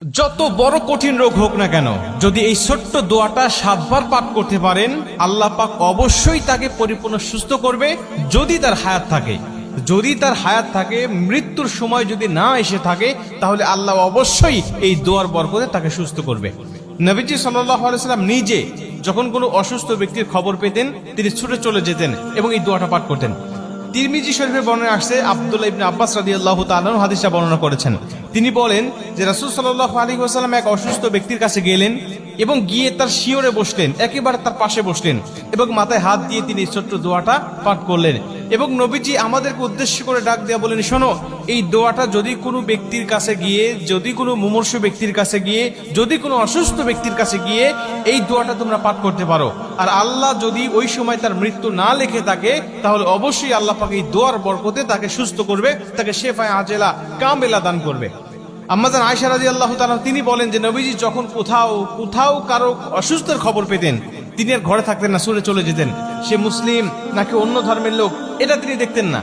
যত বড় কঠিন রোগ হোক না কেন, যদি এই ছোট্ট দোয়াটা 7 বার পাঠ করতে পারেন, আল্লাহ পাক অবশ্যই তাকে পরিপূর্ণ সুস্থ করবে। যদি তার হায়াত থাকে, মৃত্যুর সময় যদি না এসে থাকে, তাহলে আল্লাহ অবশ্যই এই দোয়ার বরকতে তাকে সুস্থ করবে। নবীজি সাল্লাল্লাহু আলাইহি ওয়াসাল্লাম নিজে যখন কোনো অসুস্থ ব্যক্তির খবর পেতেন, তিনি ছুটে চলে যেতেন এবং এই দোয়াটা পাঠ করতেন। তিরমিজি শরীফের বর্ণনা আসছে, আব্দুল্লাহ ইবনে আব্বাস রাদিয়াল্লাহু তাআলা আনহু হাদিসটা বর্ণনা করেছেন। তিনি বলেন যে রাসূল সাল্লাল্লাহু আলাইহি ওয়াসাল্লাম এক অসুস্থ ব্যক্তির কাছে গেলেন এবং গিয়ে তার শিয়রে বসলেন, একেবারে তার পাশে বসলেন এবং মাথায় হাত দিয়ে তিনি ছোট্ট দোয়াটা পাঠ করলেন। এবং নবীজি আমাদেরকে উদ্দেশ্য করে ডাক দেয়া বলেন, শোনো, এই দোয়াটা যদি কোনো ব্যক্তির কাছে গিয়ে, যদি কোনো মুমূর্ষু ব্যক্তির কাছে গিয়ে, যদি কোনো অসুস্থ ব্যক্তির কাছে গিয়ে এই দোয়াটা তোমরা পাঠ করতে পারো, আর আল্লাহ যদি ওই সময় তার মৃত্যু না লিখে থাকে, তাহলে অবশ্যই আল্লাহ পাক এই দোয়ার বরকতে তাকে সুস্থ করবে, তাকে শেফায়ে আজেলা কামেলা দান করবে। আম্মা জান আয়েশা রাদিয়াল্লাহু তাআলা তিনি বলেন যে নবীজি যখন কোথাও কারো অসুস্থের খবর পেতেন, তিনি আর ঘরে থাকতেন না, ছুটে চলে যেতেন। সে মুসলিম নাকি অন্য ধর্মের লোক, এটা তিনি দেখতেন না।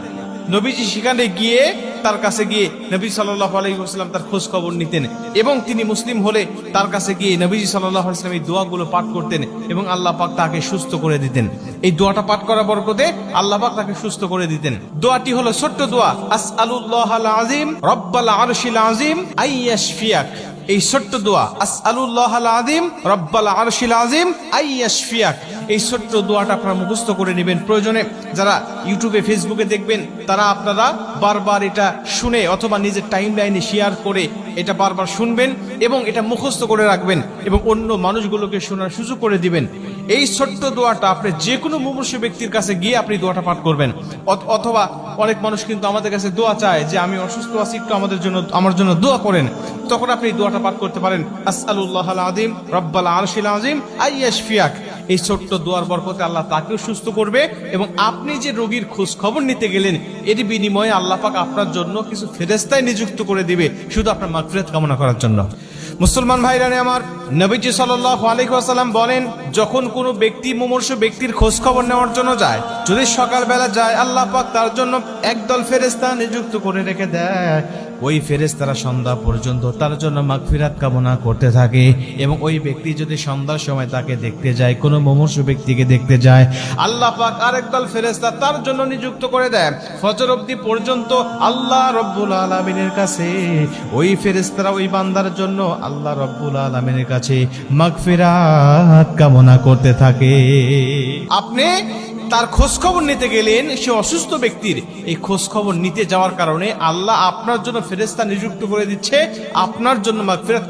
নবীজি সেখানে গিয়ে, তার কাছে গিয়ে নবী সাল্লাল্লাহু আলাইহি ওয়াসাল্লাম তার খোঁজ খবর নিতেন এবং তিনি মুসলিম হলে তার কাছে গিয়ে নবীজি সাল্লাল্লাহু আলাইহি ওয়াসাল্লাম এই দোয়াগুলো পাঠ করতেন এবং আল্লাহ পাক তাকে সুস্থ করে দিতেন। এই দোয়াটা পাঠ করার বরকতে আল্লাহ পাক তাকে সুস্থ করে দিতেন। দোয়াটি হলো ছোট্ট দোয়া, আসআলুল্লাহাল আযীম রব্বাল আরশিল আযীম আইয়াশফিয়াক। এই ছোট্ট দোয়া, আসআলুল্লাহাল আযীম রব্বাল আরশিল আযীম আইয়াশফিয়াক, এই ছোট্ট দোয়াটা আপনারা মুখস্থ করে নেবেন। প্রয়োজনে যারা ইউটিউবে ফেসবুকে দেখবেন, তারা আপনারা বারবার এটা শুনে অথবা নিজের টাইম লাইনে শেয়ার করে এটা বারবার শুনবেন এবং এটা মুখস্থ করে রাখবেন এবং অন্য মানুষগুলোকে শোনার সুযোগ করে দিবেন। এই ছোট্ট দোয়াটা আপনি যে কোনো মুমূর্ষু ব্যক্তির কাছে গিয়ে আপনি দোয়াটা পাঠ করবেন। অথবা অনেক মানুষ কিন্তু আমাদের কাছে দোয়া চায় যে আমি অসুস্থ আছি, একটু আমার জন্য দোয়া করেন। তখন আপনি দোয়াটা পাঠ করতে পারেন, আসআলুল্লাহাল আযীম রব্বাল আরশিল আযীম আইয়াশফিয়াক। এই ছোট্ট দোয়ার বরকতে আল্লাহ তাকেও সুস্থ করবে এবং আপনি যে রোগীর খোঁজ খবর নিতে গেলেন, এর বিনিময়ে আল্লাহ পাক আপনার জন্য কিছু ফেরেশতা নিযুক্ত করে দিবে, শুধু আপনার মাগফিরাত কামনা করার জন্য। মুসলমান ভাইরানে আমার, নবীজি সাল্লাল্লাহু আলাইহি ওয়াসাল্লাম বলেন, যখন কোনো ব্যক্তি মুমূর্ষু ব্যক্তির খোঁজ খবর নেওয়ার জন্য যায়, যদি সকালবেলা যায়, আল্লাহ পাক তার জন্য একদল ফেরেশতা নিযুক্ত করে রেখে দেয়। ওই ফেরেশতারা সন্ধ্যা পর্যন্ত তার জন্য মাগফিরাত কামনা করতে থাকে এবং ওই ব্যক্তি যদি সন্ধ্যার সময় তাকে দেখতে যায়, কোনো মুমূর্ষু ব্যক্তিকে দেখতে যায়, আল্লাহ পাক আরেক দল ফেরেশতা তার জন্য নিযুক্ত করে দেয়। ফজর অবধি পর্যন্ত আল্লাহ রব্বুল আলামিনের কাছে ওই ফেরেশতারা ওই বান্দার জন্য আল্লাহ রব্বুল আলামিনের কাছে মাগফিরাত কামনা করতে থাকে। আপনি তার খোঁজ খবর নিতে গেলেন, সে অসুস্থ ব্যক্তির এই খোঁজ খবর নিতে যাওয়ার কারণে আল্লাহ আপনার জন্য ফেরেশতা নিযুক্ত করে দিচ্ছে, আপনার জন্য মাগফিরাত